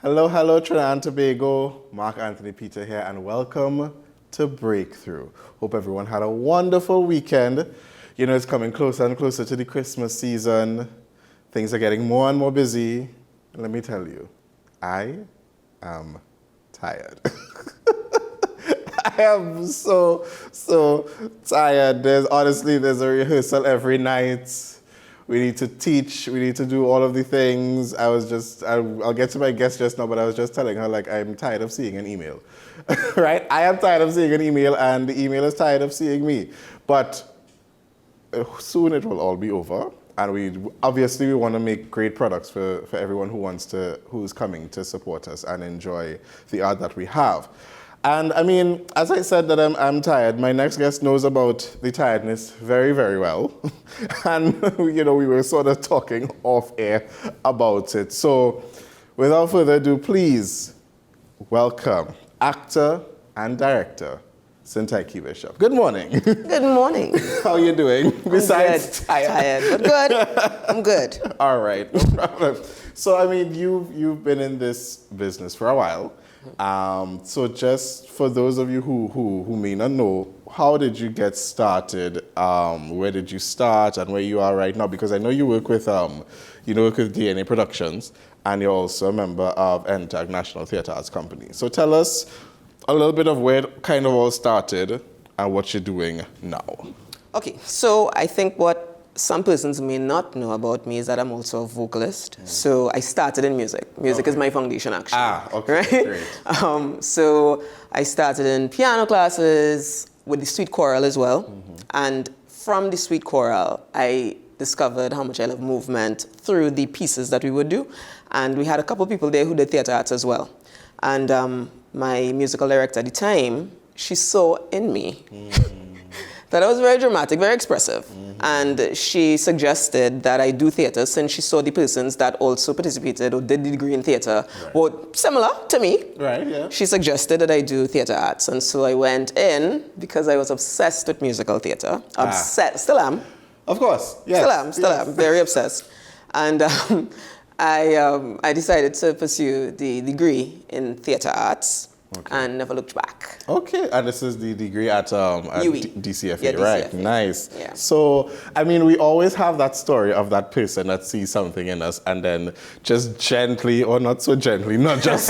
Hello, hello, Trinidad and Tobago. Mark Anthony Peter here, and welcome to Breakthrough. Hope everyone had a wonderful weekend. You know, it's coming closer and closer to the Christmas season. Things are getting more and more busy. And let me tell you, I am tired. I am so tired. There's a rehearsal every night. We need to teach, we need to do all of the things. I'll get to my guest just now, but I was just telling her, like, I'm tired of seeing an email, right? I am tired of seeing an email, and the email is tired of seeing me. But soon it will all be over. And we want to make great products for everyone who's coming to support us and enjoy the art that we have. And I mean, as I said that I'm tired, my next guest knows about the tiredness very, very well. And, you know, we were sort of talking off air about it. So without further ado, please welcome actor and director, Syntyche Bishop. Good morning. Good morning. How are you doing? Besides tired, but good. I'm good. All right, no problem. So, I mean, you've been in this business for a while. So just for those of you who may not know, how did you get started? Where did you start and where you are right now? Because I know you work with DNA Productions, and you're also a member of NTAG National Theatre Arts Company. So tell us a little bit of where it kind of all started and what you're doing now. Okay, so I think what some persons may not know about me is that I'm also a vocalist. So I started in music. Music is my foundation, actually. Okay, right? Great. So I started in piano classes with the sweet choral as well. And from the sweet choral, I discovered how much I love movement through the pieces that we would do. And we had a couple people there who did theater arts as well. And my musical director at the time, she saw in me that I was very dramatic, very expressive. And she suggested that I do theater since she saw the persons that also participated or did the degree in theater were similar to me. Right, yeah. She suggested that I do theater arts. And so I went in because I was obsessed with musical theater. Obsessed, still am. Of course, yes. Still am, very obsessed. And I decided to pursue the degree in theater arts. And never looked back. Okay, and this is the degree at DCFA, yeah, right? DCFA. Nice. Yeah. So, I mean, we always have that story of that person that sees something in us and then just gently, or not so gently, not just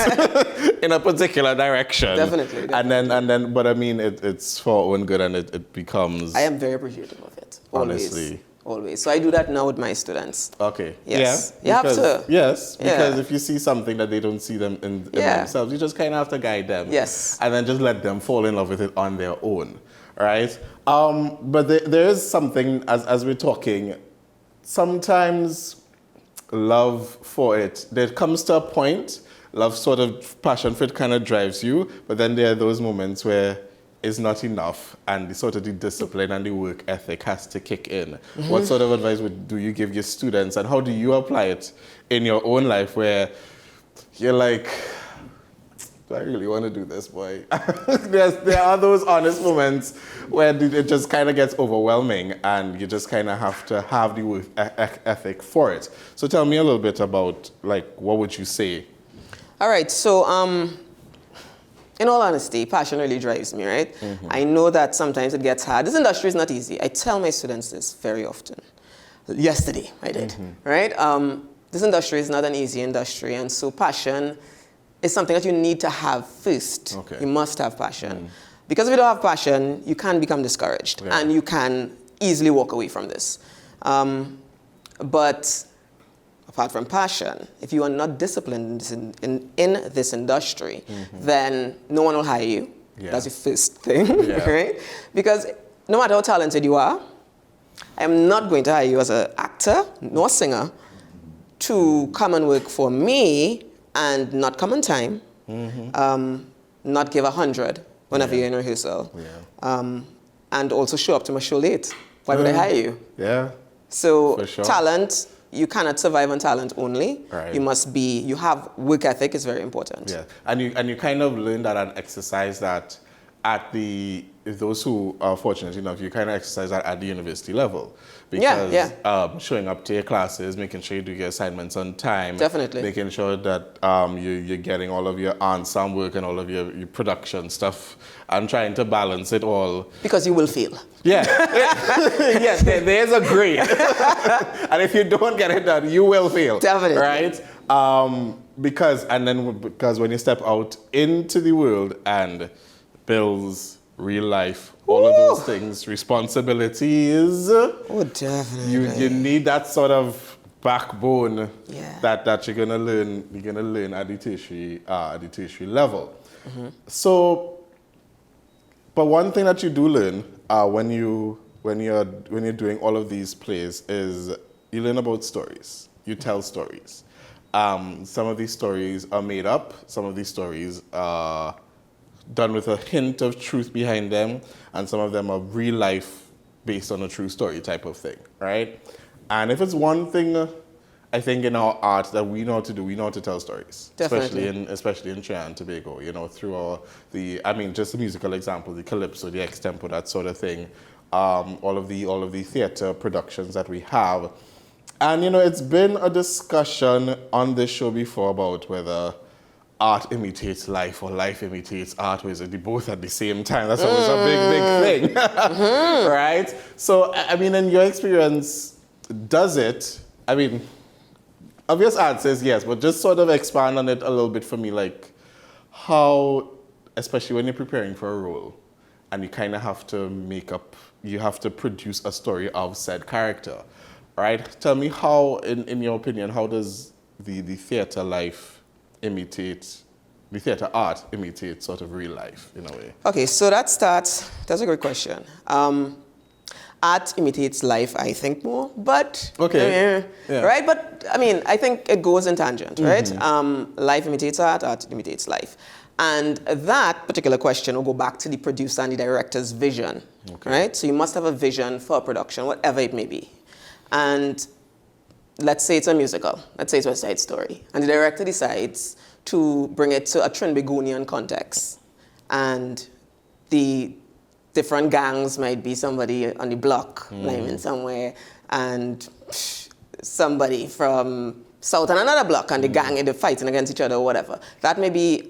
in a particular direction. Definitely. And then, but I mean, it's for our own good, and it becomes. I am very appreciative of it. Always. Honestly. Always. So I do that now with my students. Okay. Yes. Yeah. You have to. Yes, because if you see something that they don't see them in themselves, you just kind of have to guide them. Yes. And then just let them fall in love with it on their own, right? But there is something, as we're talking, sometimes love for it, there comes to a point, love sort of, passion for it kind of drives you, but then there are those moments where is not enough, and the sort of the discipline and the work ethic has to kick in. What sort of advice do you give your students, and how do you apply it in your own life where you're like, do I really want to do this, boy? There are those honest moments where it just kind of gets overwhelming, and you just kind of have to have the work ethic for it. So tell me a little bit about, like, what would you say? All right, so in all honesty, passion really drives me, right? I know that sometimes it gets hard. This industry is not easy. I tell my students this very often. Yesterday, I did, right? This industry is not an easy industry, and so passion is something that you need to have first. Okay. You must have passion. Because if you don't have passion, you can become discouraged, and you can easily walk away from this. But apart from passion, if you are not disciplined in this industry, then no one will hire you. Yeah. That's the first thing, right? Because no matter how talented you are, I'm not going to hire you as an actor nor singer to come and work for me and not come on time, not give 100 whenever you're in rehearsal, and also show up to my show late. Why would I hire you? Yeah. So for sure. Talent, you cannot survive on talent only. Right. You have work ethic is very important. Yeah, and you kind of learn that and exercise that at the those who are fortunate enough, you kind of exercise that at the university level. Because showing up to your classes, making sure you do your assignments on time. Definitely. Making sure that you're getting all of your ensemble work and all of your production stuff and trying to balance it all. Because you will fail. Yeah. Yes, there's a grade. And if you don't get it done, you will fail. Definitely. Right? Because when you step out into the world and bills, real life, all of those things, responsibilities. Oh, definitely. You need that sort of backbone that you're gonna learn. You're gonna learn at the tertiary level. Mm-hmm. So, but one thing that you do learn when you're doing all of these plays is you learn about stories. You tell stories. Some of these stories are made up. Some of these stories are done with a hint of truth behind them, and some of them are real life based on a true story type of thing, right? And if it's one thing, I think in our art that we know how to do, we know how to tell stories. Definitely. Especially in Trinidad and Tobago, through just a musical example, the calypso, the extempo, that sort of thing, all of the theater productions that we have. And, it's been a discussion on this show before about whether art imitates life or life imitates art, or is it both at the same time? That's always a big thing, right? So, in your experience, does it? Obvious answer is yes, but just sort of expand on it a little bit for me, like how, especially when you're preparing for a role, and you kind of have to produce a story of said character, right? Tell me how, in your opinion, how does the theater art imitate sort of real life in a way? Okay, so that's a great question. Art imitates life, I think, more, but right? But I think it goes in tangent, right? Life imitates art imitates life. And that particular question will go back to the producer and the director's vision, right? So you must have a vision for a production, whatever it may be. And let's say it's a musical, let's say it's West Side Story, and the director decides to bring it to a Trinbagonian context. And the different gangs might be somebody on the block, living somewhere, and somebody from south on another block, and the gang and they're fighting against each other or whatever. That may be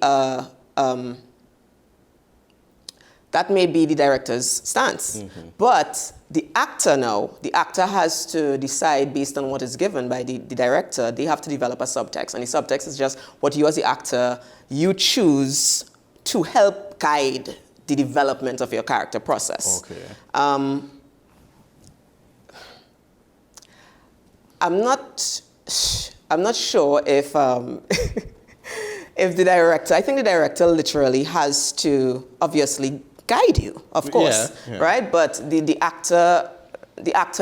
the director's stance. But the actor has to decide based on what is given by the director. They have to develop a subtext, and the subtext is just what you as the actor, you choose to help guide the development of your character process. Okay. I'm not sure if if the director, I think the director literally has to obviously guide you, of course, right? But the actor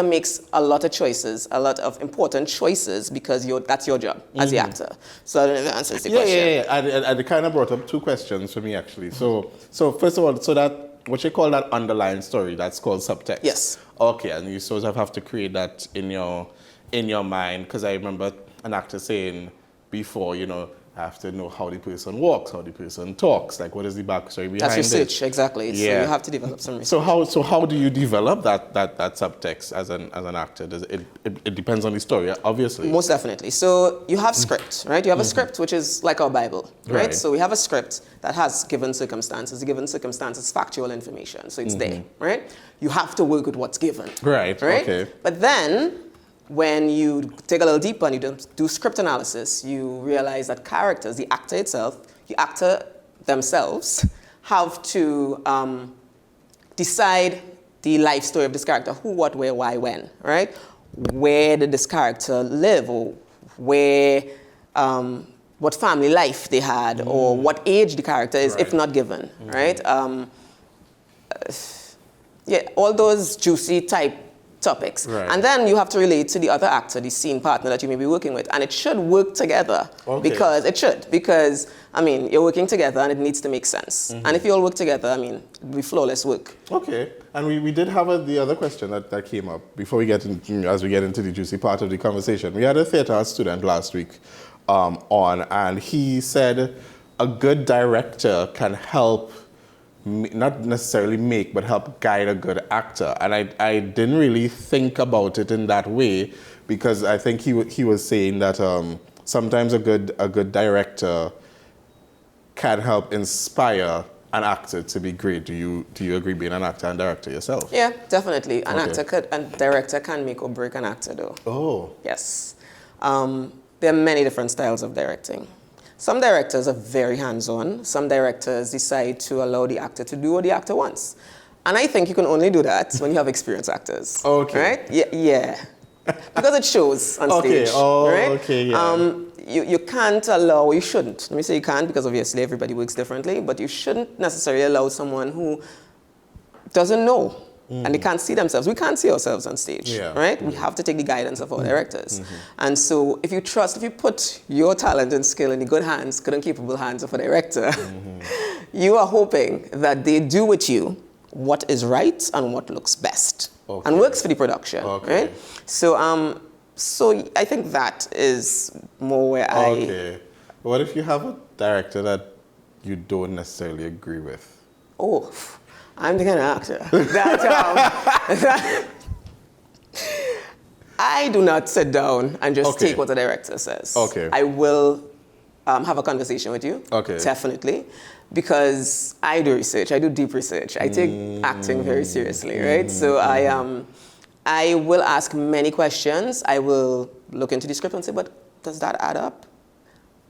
makes a lot of choices, a lot of important choices, because that's your job as the actor. So I don't know if that answers the question. Yeah. And it kind of brought up two questions for me, actually. So first of all, so that, what you call that underlying story, that's called subtext. Yes. Okay, and you sort of have to create that in your mind, because I remember an actor saying before, I have to know how the person walks, how the person talks, like what is the backstory behind it. That's research, exactly. So you have to develop some research. So how do you develop that subtext as an actor? It depends on the story, obviously. Most definitely. So you have script, right? You have a script, which is like our Bible, right? So we have a script that has given circumstances. The given circumstances, factual information. So it's there, right? You have to work with what's given. Right? Okay. But then, when you take a little deeper and you do script analysis, you realize that characters, the actor themselves, have to decide the life story of this character: who, what, where, why, when, right? Where did this character live, or what family life they had, or what age the character is, if not given, right? All those juicy type topics. Right. And then you have to relate to the other actor, the scene partner that you may be working with. And it should work together, because you're working together and it needs to make sense. And if you all work together, it'll be flawless work. Okay. And we did have the other question that came up before as we get into the juicy part of the conversation. We had a theater student last week and he said a good director can help not necessarily make, but help guide a good actor. And I didn't really think about it in that way, because I think he was saying that sometimes a good director can help inspire an actor to be great. Do you agree, being an actor and director yourself? Yeah, definitely. An director can make or break an actor, though. Oh. Yes. There are many different styles of directing. Some directors are very hands-on. Some directors decide to allow the actor to do what the actor wants. And I think you can only do that when you have experienced actors. Okay. Right? Yeah. Because it shows on stage. Right? Okay, yeah. You can't allow, you shouldn't. Let me say you can't, because obviously everybody works differently, but you shouldn't necessarily allow someone who doesn't know and they can't see themselves. We can't see ourselves on stage, right? We have to take the guidance of our directors. And so if you put your talent and skill in the good and capable hands of a director, you are hoping that they do with you what is right and what looks best and works for the production, right? So I think that is more where Okay. What if you have a director that you don't necessarily agree with? Oh, I'm the kind of actor that I do not sit down and just take what the director says. Okay. I will have a conversation with you. Okay. Definitely. Because I do research. I do deep research. I take acting very seriously, right? So I will ask many questions. I will look into the script and say, but does that add up?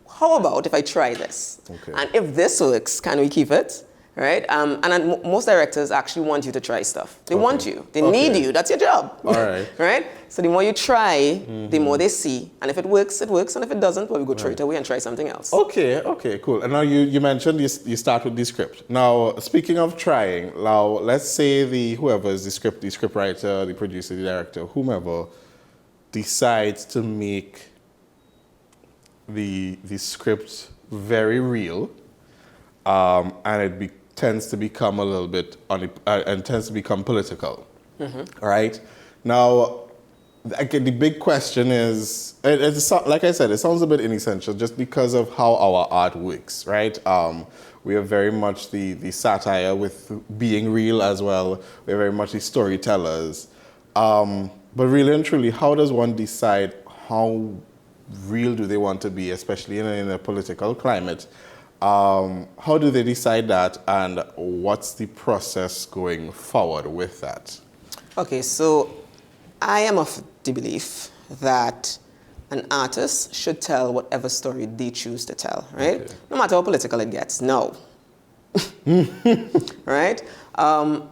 How about if I try this? Okay. And if this works, can we keep it? Right? And most directors actually want you to try stuff. They want you. They need you. That's your job. All right. Right? So the more you try, the more they see. And if it works, it works. And if it doesn't, well, we go throw it away and try something else. Okay, cool. And now you mentioned you start with the script. Now, speaking of trying, now let's say whoever is the script writer, the producer, the director, whomever, decides to make the script very real, and it tends to become a little bit and tends to become political. All right. Now, again, the big question is, like I said, it sounds a bit inessential just because of how our art works, right? We are very much the satire with being real as well. We're very much the storytellers. But really and truly, how does one decide how real do they want to be, especially in a political climate? How do they decide that, and what's the process going forward with that? Okay, so I am of the belief that an artist should tell whatever story they choose to tell, right? Okay. No matter how political it gets, no. Right?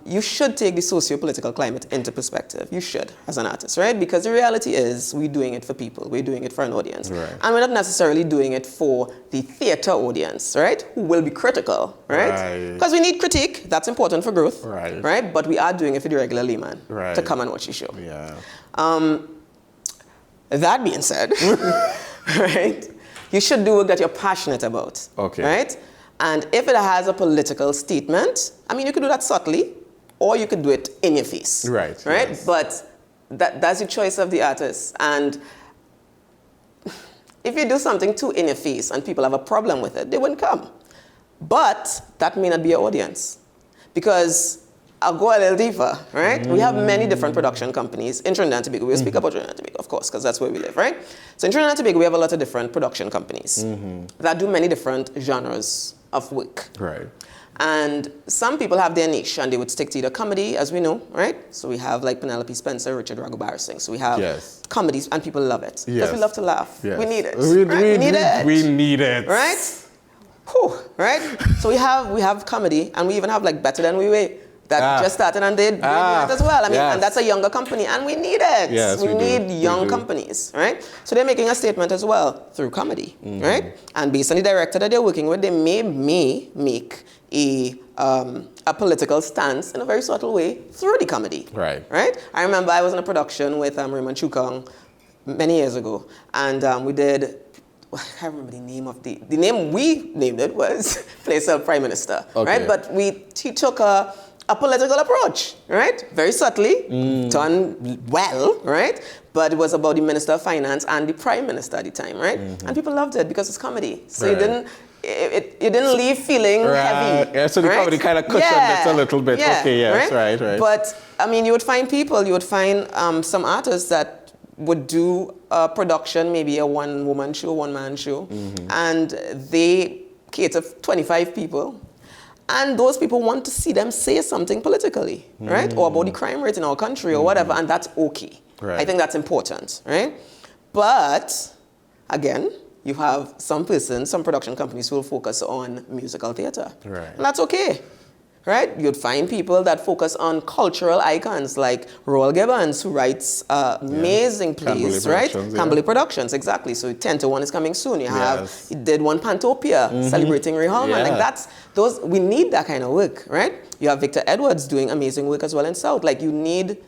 You should take the socio-political climate into perspective. You should, as an artist, right? Because the reality is we're doing it for people. We're doing it for an audience. Right. And we're not necessarily doing it for the theater audience, right? Who will be critical, right? Because we need critique. That's important for growth, right? But we are doing it for the regular layman to come and watch the show. Yeah. That being said, right? You should do work that you're passionate about, right? And if it has a political statement, I mean, you could do that subtly, or you could do it in your face. Right. Yes. But that's the choice of the artist. And if you do something too in your face and people have a problem with it, they wouldn't come. But that may not be your audience. Because I'll go a little deeper, right? We have many different production companies in Trinidad and Tobago. We'll speak about Trinidad and Tobago, of course, because that's where we live, right? So in Trinidad and Tobago, we have a lot of different production companies that do many different genres of work. Right. And some people have their niche, and they would stick to either comedy, as we know, right? So we have like Penelope Spencer, Richard Raghubari Singh. So we have comedies, and people love it. Because we love to laugh. Yes. We need it. We need it. We need it. Right? Whew, right? So we have comedy, and we even have like Better Than We Were. That just started, and they do that as well. I mean, and that's a younger company, and we need it. Yes, we need young companies, right? So they're making a statement as well through comedy, right? And based on the director that they're working with, they may make a political stance in a very subtle way through the comedy, right? I remember I was in a production with Raymond Chukong many years ago, and we did. I can't remember the name of the name we named it was Place of Prime Minister, right? But he took a political approach, right? Very subtly, done well, right? But it was about the Minister of Finance and the Prime Minister at the time, right? And people loved it because it's comedy. So it didn't leave feeling heavy. Yeah, so the comedy kind of cushioned it a little bit. Yeah, okay, yes, right. But I mean, you would find some artists that would do a production, maybe a one-woman show, one-man show, and they cater for 25 people. And those people want to see them say something politically, right? Or about the crime rate in our country or whatever, and that's okay. Right. I think that's important, right? But, again, you have some production companies who will focus on musical theater. Right. And that's okay, right? You'd find people that focus on cultural icons like Roel Gibbons, who writes amazing plays, right? Camberley Productions, exactly. So 10 to 1 is coming soon. You have, he did one Pantopia, celebrating Ray Hallman. Like we need that kind of work, right? You have Victor Edwards doing amazing work as well in South. Like you need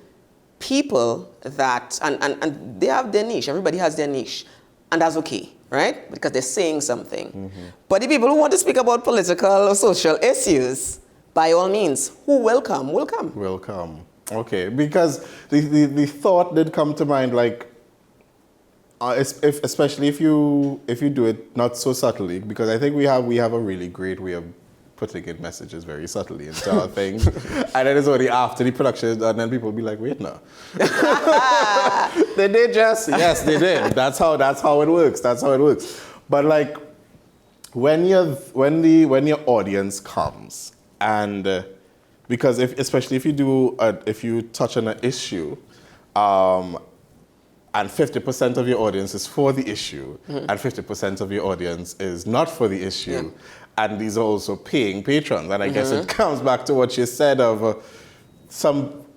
people that, and they have their niche. Everybody has their niche. And that's okay, right? Because they're saying something. But the people who want to speak about political or social issues, by all means, who will come, will come. Will come. Okay, because the thought did come to mind, like, especially if you do it not so subtly, because I think we have a really great way of putting in messages very subtly into our things. And then it's only after the production is done, and people be like, wait, no. They did just, yes, they did. That's how it works. That's how it works. But like, when your audience comes, and because especially if you touch on an issue, and 50% of your audience is for the issue, and 50% of your audience is not for the issue, and these are also paying patrons. And I guess it comes back to what you said of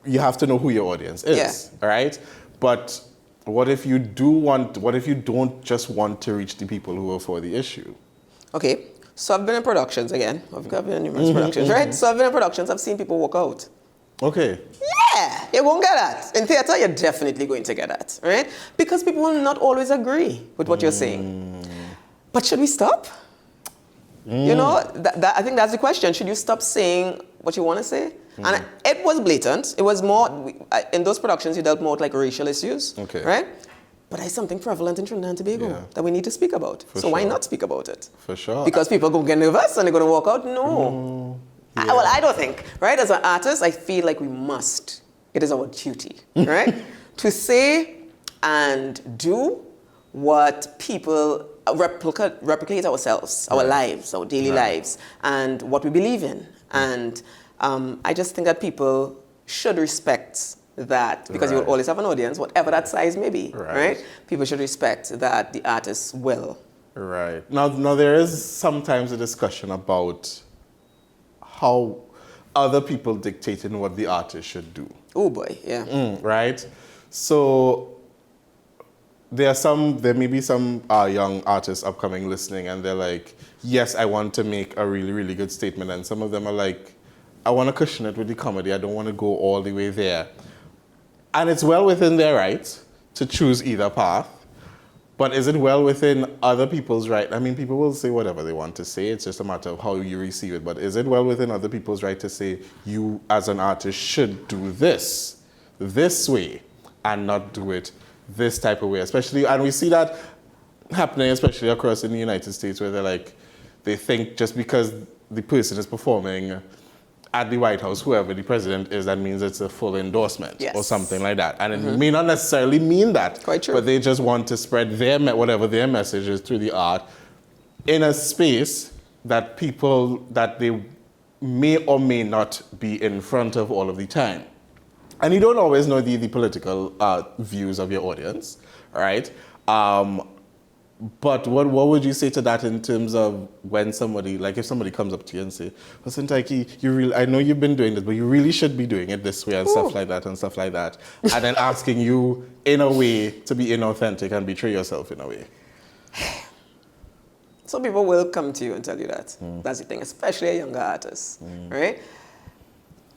you have to know who your audience is, right? But what if you don't just want to reach the people who are for the issue? Okay. So I've been in productions again. I've been in numerous productions, right? So I've been in productions, I've seen people walk out. Okay. Yeah, you won't get that. In theater, you're definitely going to get that, right? Because people will not always agree with what you're saying. But should we stop? You know, I think that's the question. Should you stop saying what you want to say? And it was blatant. It was more, in those productions, you dealt more with like racial issues, right? But it's something prevalent in Trinidad and Tobago that we need to speak about. Why not speak about it? For sure. Because people are going to get nervous and they're going to walk out? No. Well, I don't think, right? As an artist, I feel like we must. It is our duty, right? To say and do what people replicate ourselves, our lives, our daily lives, and what we believe in. And I just think that people should respect that, because you will always have an audience, whatever that size may be, right? People should respect that the artists will. Right. Now there is sometimes a discussion about how other people dictating what the artist should do. Oh boy, yeah. Right? So there may be some young artists upcoming listening, and they're like, yes, I want to make a really, really good statement. And some of them are like, I want to cushion it with the comedy. I don't want to go all the way there. And it's well within their right to choose either path. But is it well within other people's right? I mean, people will say whatever they want to say. It's just a matter of how you receive it. But is it well within other people's right to say, you as an artist should do this way and not do it this type of way? Especially, and we see that happening especially across in the United States, where they think just because the person is performing at the White House, whoever the president is, that means it's a full endorsement or something like that. And it may not necessarily mean that. Quite true. But they just want to spread whatever their message is through the art in a space that they may or may not be in front of all of the time. And you don't always know the political views of your audience, right? But what would you say to that in terms of when somebody, like if somebody comes up to you and say, well, Syntyche, I know you've been doing this, but you really should be doing it this way and stuff like that. And then asking you in a way to be inauthentic and betray yourself in a way. Some people will come to you and tell you that. That's the thing, especially a younger artist, right?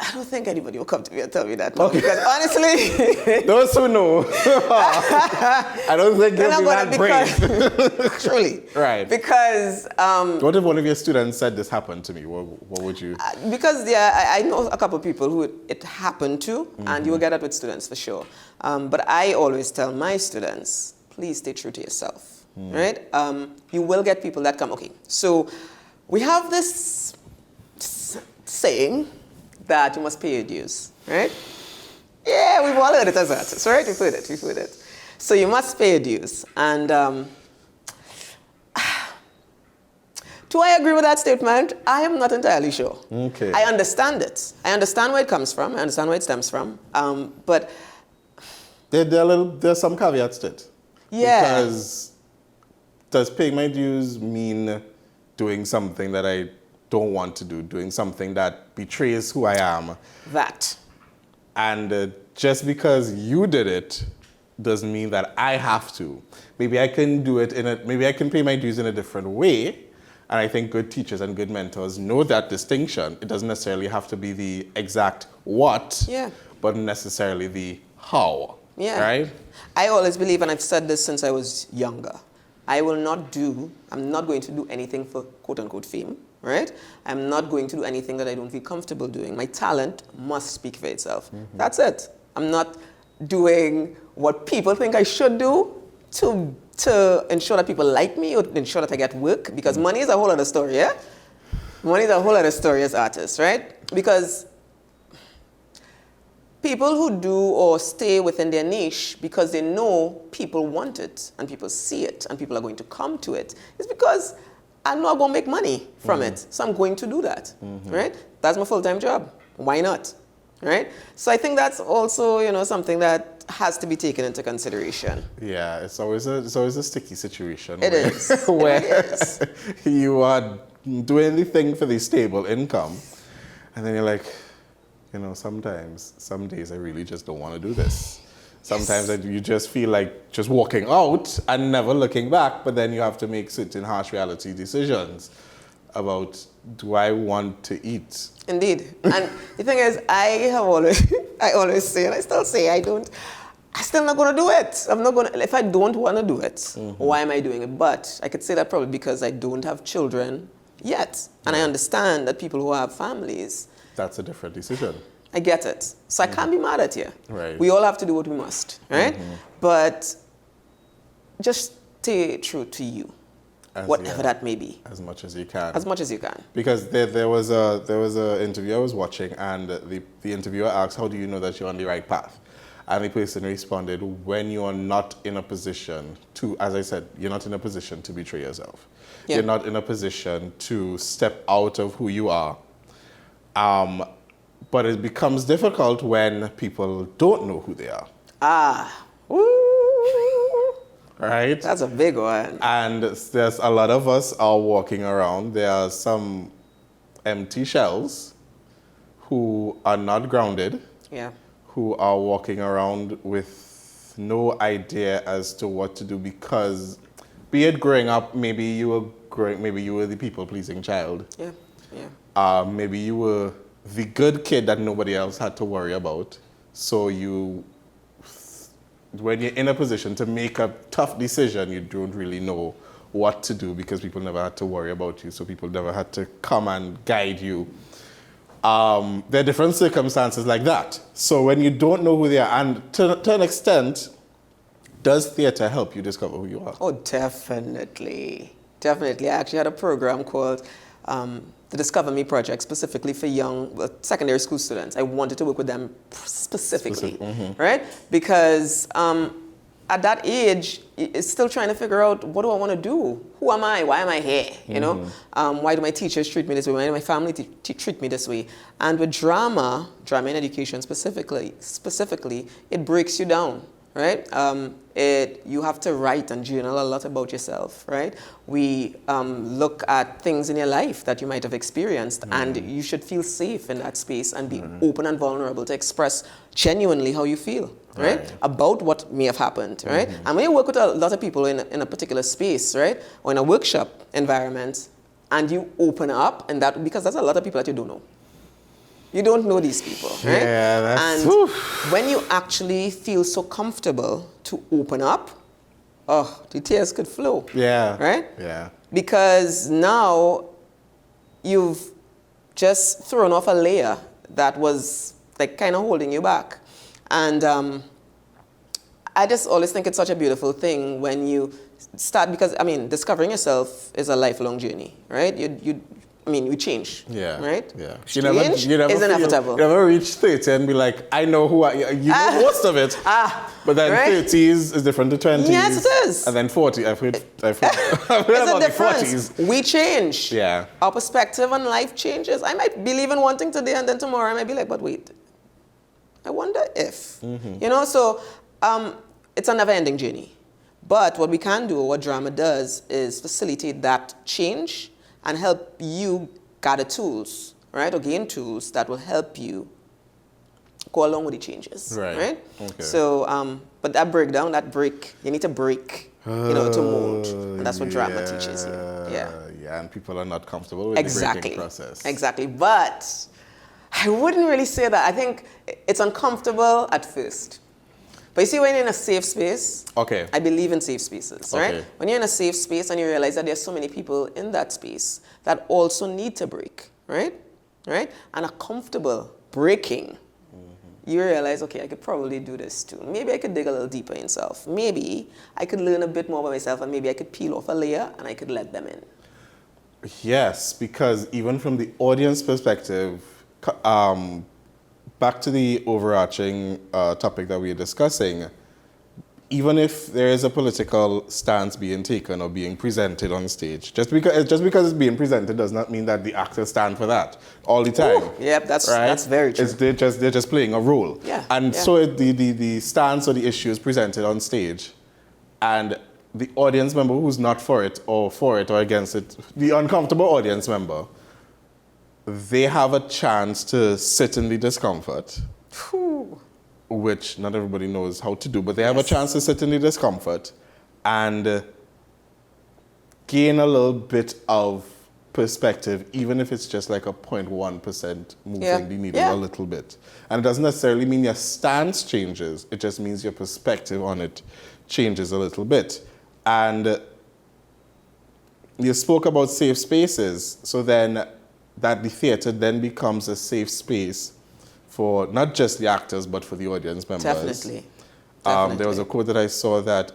I don't think anybody will come to me and tell me that. No, because honestly... Those who know, I don't think you'll be that brave. Truly. Right. Because... what if one of your students said this happened to me? What would you... Because, I know a couple of people who it happened to, and you will get that with students for sure. But I always tell my students, please stay true to yourself. right? You will get people that come. Okay, so we have this saying that you must pay your dues, right? Yeah, we've all heard it as artists, right? We've heard it. So you must pay your dues. And do I agree with that statement? I am not entirely sure. Okay. I understand it. I understand where it comes from. I understand where it stems from. But there's some caveats to it. yeah. Because does paying my dues mean doing something that I don't want to do, doing something that betrays who I am? That. And just because you did it doesn't mean that I have to. Maybe I can do it maybe I can pay my dues in a different way. And I think good teachers and good mentors know that distinction. It doesn't necessarily have to be the exact what, but necessarily the how. Yeah. Right? I always believe, and I've said this since I was younger, I'm not going to do anything for quote unquote fame, right? I'm not going to do anything that I don't feel comfortable doing. My talent must speak for itself. That's it. I'm not doing what people think I should do to ensure that people like me or ensure that I get work, because money is a whole other story, yeah? Money is a whole other story as artists, right? Because people who do or stay within their niche because they know people want it and people see it and people are going to come to it, it's because I'm not going to make money from it. So I'm going to do that, right? That's my full-time job. Why not, right? So I think that's also, something that has to be taken into consideration. Yeah, it's always a sticky situation. It is. Where It is. you are doing the thing for the stable income, and then you're like, sometimes, some days I really just don't want to do this. Sometimes you just feel like just walking out and never looking back, but then you have to make certain harsh reality decisions about, do I want to eat? Indeed. And the thing is, I always say, and I still say, I'm still not going to do it. I'm not going to, if I don't want to do it, why am I doing it? But I could say that probably because I don't have children yet. And I understand that people who have families, that's a different decision. I get it. So I can't be mad at you. Right. We all have to do what we must, right? But just stay true to you, whatever that may be. As much as you can. As much as you can. Because there was a interview I was watching, and the interviewer asked, how do you know that you're on the right path? And the person responded, when you are not in a position to, as I said, you're not in a position to betray yourself. Yeah. You're not in a position to step out of who you are. But it becomes difficult when people don't know who they are. Woo. Right? That's a big one. And there's a lot of us are walking around. There are some empty shells who are not grounded. Yeah. Who are walking around with no idea as to what to do, because be it growing up, maybe you were the people-pleasing child. Yeah. Yeah. Maybe you were the good kid that nobody else had to worry about. So when you're in a position to make a tough decision, you don't really know what to do because people never had to worry about you. So people never had to come and guide you. There are different circumstances like that. So when you don't know who they are, and to an extent, does theater help you discover who you are? Oh, definitely. Definitely. I actually had a program called the Discover Me Project, specifically for young secondary school students. I wanted to work with them specifically, right? Because at that age, it's still trying to figure out, what do I want to do? Who am I? Why am I here? Why do my teachers treat me this way? Why do my family treat me this way? And with drama in education specifically, it breaks you down, right? You have to write and journal a lot about yourself, right? We look at things in your life that you might have experienced, and you should feel safe in that space and be open and vulnerable to express genuinely how you feel, right? About what may have happened, right? And when you work with a lot of people in a particular space, right? Or in a workshop environment, and you open up, and that, because there's a lot of people that you don't know. You don't know these people, right? Yeah, that's... And when you actually feel so comfortable to open up, the tears could flow. Yeah. Right? Yeah. Because now you've just thrown off a layer that was like kind of holding you back. And I just always think it's such a beautiful thing when you start, because, I mean, discovering yourself is a lifelong journey, right? You change, right? Yeah. Change is inevitable. You never reach 30 and be like, I know who I am. You know most of it. But then right? 30s is different to 20s. Yes, it is. And then 40. I've heard It's about a the difference. 40s. We change. Yeah. Our perspective on life changes. I might believe in one thing today, and then tomorrow I might be like, but wait, I wonder if. You know, so it's a never-ending journey. But what we can do, what drama does, is facilitate that change and help you gather tools, right? Or gain tools that will help you go along with the changes, right? Okay. So, but that breakdown, you need to break, to mold. And that's what drama teaches you. Yeah, and people are not comfortable with the breaking process. Exactly. But I wouldn't really say that. I think it's uncomfortable at first. But you see, when you're in a safe space, I believe in safe spaces, right? When you're in a safe space and you realize that there's so many people in that space that also need to break, right? And are comfortable breaking, you realize, okay, I could probably do this too. Maybe I could dig a little deeper in self. Maybe I could learn a bit more about myself, and maybe I could peel off a layer and I could let them in. Yes, because even from the audience perspective, back to the overarching topic that we are discussing, even if there is a political stance being taken or being presented on stage, just because it's being presented does not mean that the actors stand for that all the time. Ooh, yep, that's very true. They're just playing a role. So the stance or the issue is presented on stage, and the audience member who's not for it or against it, the uncomfortable audience member, they have a chance to sit in the discomfort, which not everybody knows how to do, but they have a chance to sit in the discomfort and gain a little bit of perspective, even if it's just like a 0.1% moving the needle a little bit. And it doesn't necessarily mean your stance changes, it just means your perspective on it changes a little bit. And you spoke about safe spaces, so then that the theater then becomes a safe space for not just the actors, but for the audience members. Definitely. There was a quote that I saw that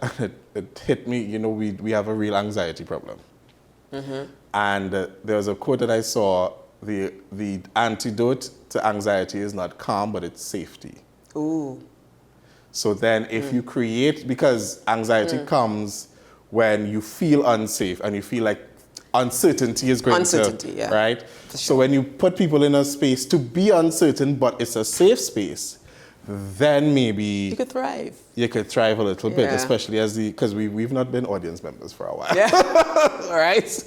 it hit me. We have a real anxiety problem. And there was a quote that I saw, the antidote to anxiety is not calm, but it's safety. Ooh. So then if you create, because anxiety comes when you feel unsafe and you feel like uncertainty is going to, right? Sure. So when you put people in a space to be uncertain, but it's a safe space, then maybe you could thrive. You could thrive a little bit, especially because we've not been audience members for a while. All right?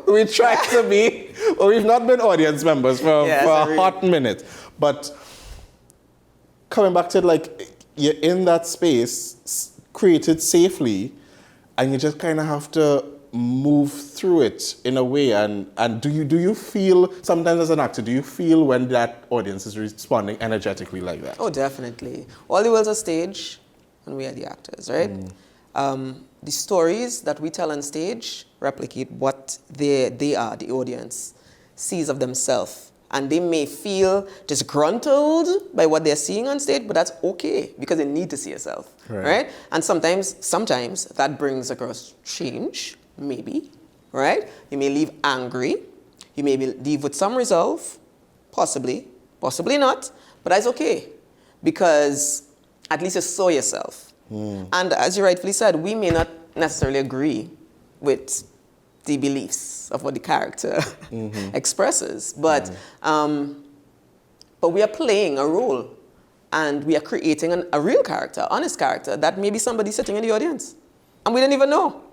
We try to be, but we've not been audience members for a hot minute. But coming back to you're in that space, created safely, and you just kind of have to move through it in a way. And do you feel, sometimes as an actor, do you feel when that audience is responding energetically like that? Oh, definitely. All the world's a stage, and we are the actors, right? The stories that we tell on stage replicate what they are, the audience sees of themselves. And they may feel disgruntled by what they're seeing on stage, but that's okay, because they need to see yourself, right? And sometimes that brings across change, maybe, right? You may leave angry. You may leave with some resolve, possibly not, but that's okay, because at least you saw yourself. And as you rightfully said, we may not necessarily agree with the beliefs of what the character expresses, but we are playing a role, and we are creating a real character, honest character, that maybe somebody sitting in the audience, and we didn't even know.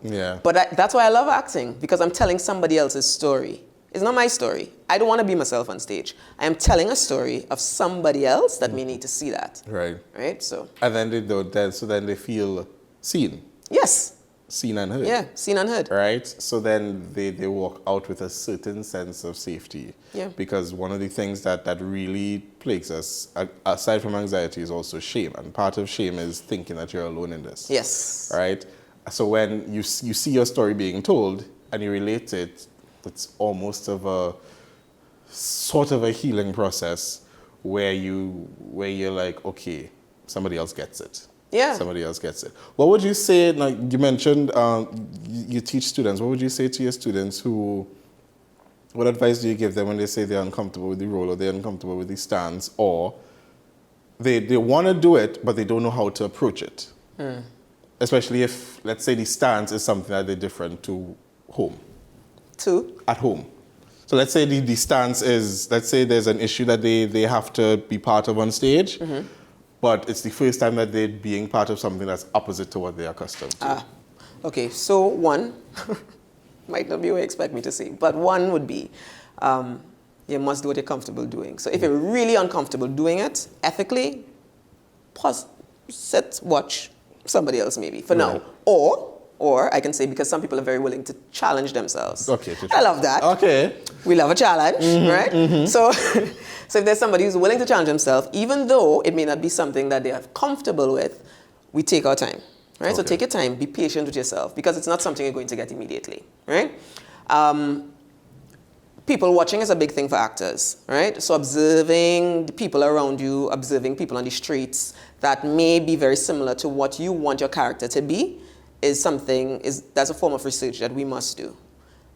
But that's why I love acting, because I'm telling somebody else's story. It's not my story. I don't want to be myself on stage. I am telling a story of somebody else that may need to see that. Right. So. And then they feel seen. Yes. Seen and heard. Yeah, seen and heard. Right? So then they walk out with a certain sense of safety. Yeah. Because one of the things that really plagues us, aside from anxiety, is also shame. And part of shame is thinking that you're alone in this. Yes. Right? So when you see your story being told and you relate it, it's almost of a sort of a healing process where you're like, okay, somebody else gets it. Yeah. Somebody else gets it. What would you say, like you mentioned, you teach students. What would you say to your students what advice do you give them when they say they're uncomfortable with the role or they're uncomfortable with the stance, or they want to do it, but they don't know how to approach it? Especially if, let's say, the stance is something that they're different to home. At home. So let's say the stance is, let's say there's an issue that they have to be part of on stage, but it's the first time that they're being part of something that's opposite to what they're accustomed to. Okay, so one, might not be what you expect me to say, but one would be, you must do what you're comfortable doing. So if you're really uncomfortable doing it, ethically, pause, sit, watch somebody else maybe, for now. Or I can say, because some people are very willing to challenge themselves. Okay. I love that. Okay. We love a challenge, right? So if there's somebody who's willing to challenge themselves, even though it may not be something that they are comfortable with, we take our time, right? So take your time, be patient with yourself, because it's not something you're going to get immediately, right? People watching is a big thing for actors, right? So observing the people around you, observing people on the streets that may be very similar to what you want your character to be, that's a form of research that we must do.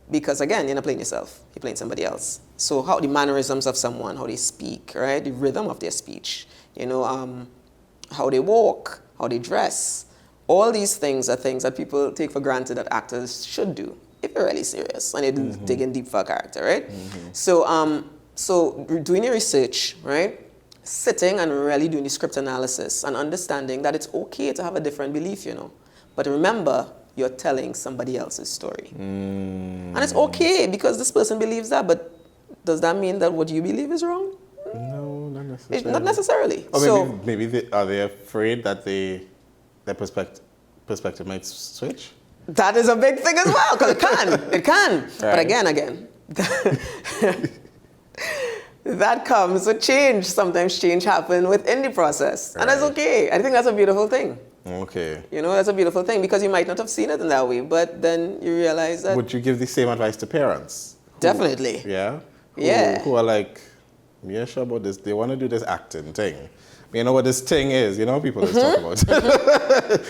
Because again, you're not playing yourself, you're playing somebody else. So how the mannerisms of someone, how they speak, right? The rhythm of their speech, how they walk, how they dress. All these things are things that people take for granted that actors should do if you're really serious and you're digging deep for a character, right? So doing your research, right? Sitting and really doing the script analysis and understanding that it's okay to have a different belief, But remember, you're telling somebody else's story. And it's okay because this person believes that, but does that mean that what you believe is wrong? No, not necessarily. Not necessarily. Or maybe are they afraid that their perspective might switch? That is a big thing as well, because it can. Right. But again, that comes with change. Sometimes change happens within the process. Right. And that's okay. I think that's a beautiful thing. Okay. That's a beautiful thing because you might not have seen it in that way, but then you realize that. Would you give the same advice to parents? Definitely. Who are like, yeah, sure about this. They want to do this acting thing. You know what this thing is? People just talk about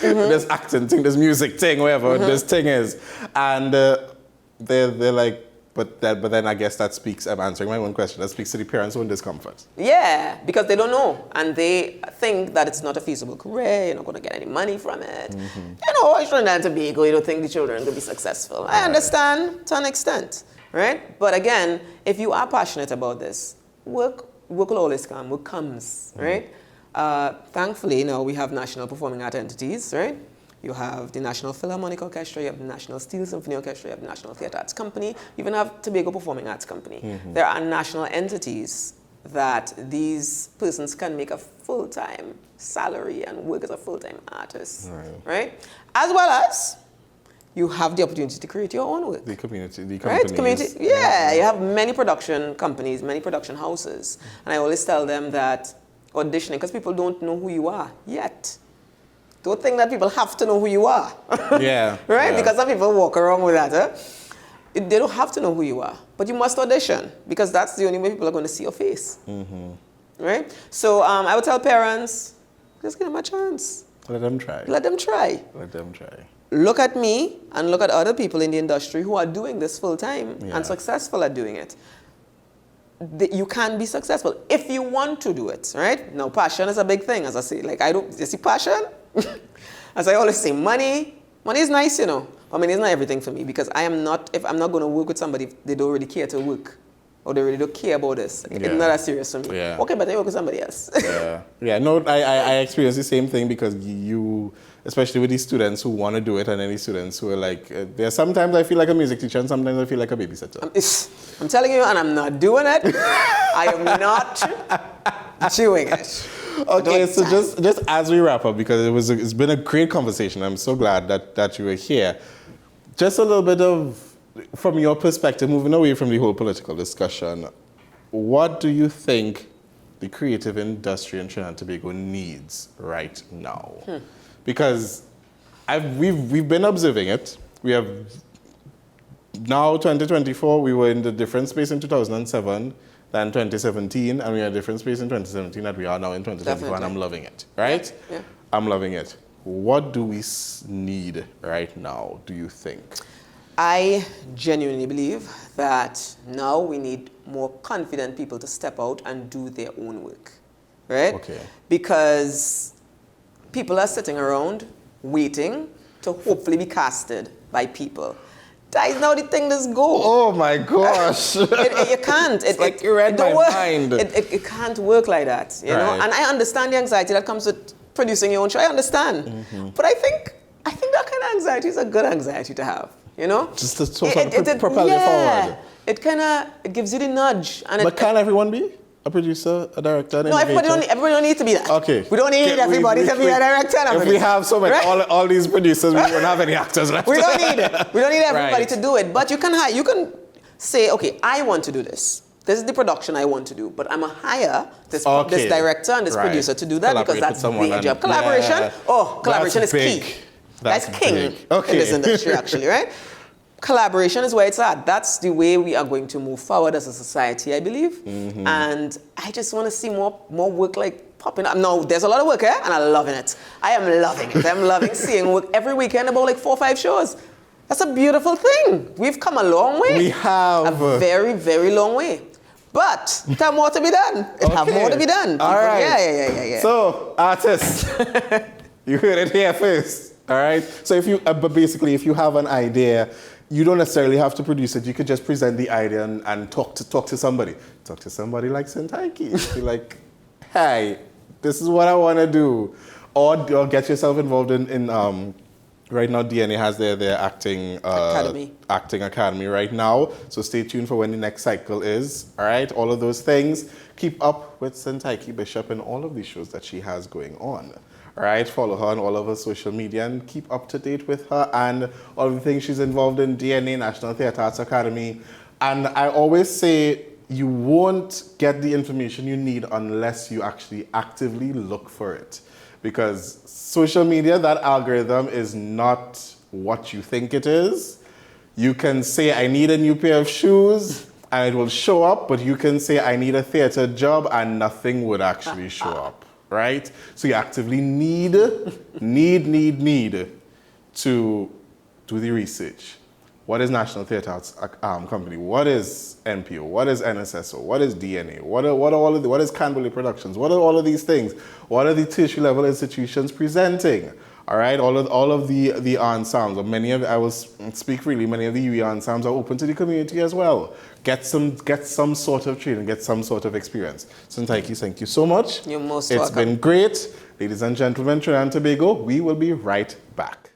this acting thing, this music thing, whatever this thing is. And they're like, but then I guess that speaks, I'm answering my own question, that speaks to the parents' own discomfort. Yeah, because they don't know. And they think that it's not a feasible career, you're not going to get any money from it. It's Trinidad and Tobago, you don't think the children will be successful. I understand to an extent, right? But again, if you are passionate about this, work will always come, work comes, right? Thankfully, now we have national performing art entities, right? You have the National Philharmonic Orchestra, you have the National Steel Symphony Orchestra, you have the National Theatre Arts Company, you even have Tobago Performing Arts Company. There are national entities that these persons can make a full-time salary and work as a full-time artist, right? As well as you have the opportunity to create your own work. The companies. Right? You have many production companies, many production houses. And I always tell them that auditioning, because people don't know who you are yet. Don't think that people have to know who you are. Right? Yeah. Because some people walk around with that. They don't have to know who you are. But you must audition, because that's the only way people are going to see your face. Right? So I would tell parents, just give them a chance. Let them try. Look at me and look at other people in the industry who are doing this full time and successful at doing it. You can be successful if you want to do it, right? Now, passion is a big thing, as I say. You see passion? As I always say, money is nice, But money is not everything for me, because if I'm not going to work with somebody if they don't really care to work, or they really don't care about this. It's not that serious for me. Okay, but I work with somebody else. No, I experience the same thing, because you, especially with these students who want to do it, and then these students who are like, sometimes I feel like a music teacher and sometimes I feel like a babysitter. I'm telling you, and I'm not doing it. I am not doing it. Okay, so just as we wrap up, because it's been a great conversation. I'm so glad that you were here. Just a little bit of, from your perspective, moving away from the whole political discussion, what do you think the creative industry in Trinidad and Tobago needs right now? Because we've been observing it. We have now 2024. We were in the different space in 2007. than 2017, and we're in a different space in 2017 that we are now in 2024, and I'm loving it, right? Yeah. I'm loving it. What do we need right now, do you think? I genuinely believe that now we need more confident people to step out and do their own work, right? Okay. Because people are sitting around waiting to hopefully be casted by people. That is now the thing that's go. Oh my gosh. You can't. It's like you read my mind. It can't work like that, you know? And I understand the anxiety that comes with producing your own show. I understand. But I think that kind of anxiety is a good anxiety to have, you know? Just to sort of propel you forward. It gives you the nudge. But can everyone be a producer, a director, an innovator? Everybody don't need to be that. Okay. We don't need everybody to be a director. If we have so many, all these producers, we won't have any actors left. We don't need it. We don't need everybody to do it. But you can say, okay, I want to do this. This is the production I want to do, but I'm a hire this director and this producer to do that because that's their job. Collaboration, collaboration is key. That's king in this industry, actually, right? Collaboration is where it's at. That's the way we are going to move forward as a society, I believe. And I just want to see more work like popping up. No, there's a lot of work here, and I'm loving it. I am loving it. I'm loving seeing work every weekend, about like 4 or 5 shows. That's a beautiful thing. We've come a long way. We have. A very, very long way. But it have more to be done. It have more to be done. All right. Yeah. So, artists, you heard it here first. All right. So but basically, if you have an idea, you don't necessarily have to produce it. You could just present the idea and talk to somebody. Talk to somebody like Syntyche. Be like, hey, this is what I want to do. Or get yourself involved in right now DNA has their acting academy right now. So stay tuned for when the next cycle is. All right, all of those things. Keep up with Syntyche Bishop and all of these shows that she has going on. All right, follow her on all of her social media and keep up to date with her and all of the things she's involved in, DNA, National Theatre Arts Academy. And I always say you won't get the information you need unless you actually actively look for it. Because social media, that algorithm is not what you think it is. You can say, I need a new pair of shoes, and it will show up, but you can say, I need a theater job, and nothing would actually show up. Right? So you actively need to do the research. What is National Theatre Arts Company? What is NPO? What is NSSO? What is DNA? What is Canberra Productions? What are all of these things? What are the tertiary level institutions presenting? All right, all of the ensembles, or many of, I will speak freely, many of the UE ensembles are open to the community as well. Get some sort of training, get some sort of experience. Syntyche, thank you so much. You're most welcome. It's been great. Ladies and gentlemen, Trinidad and Tobago, we will be right back.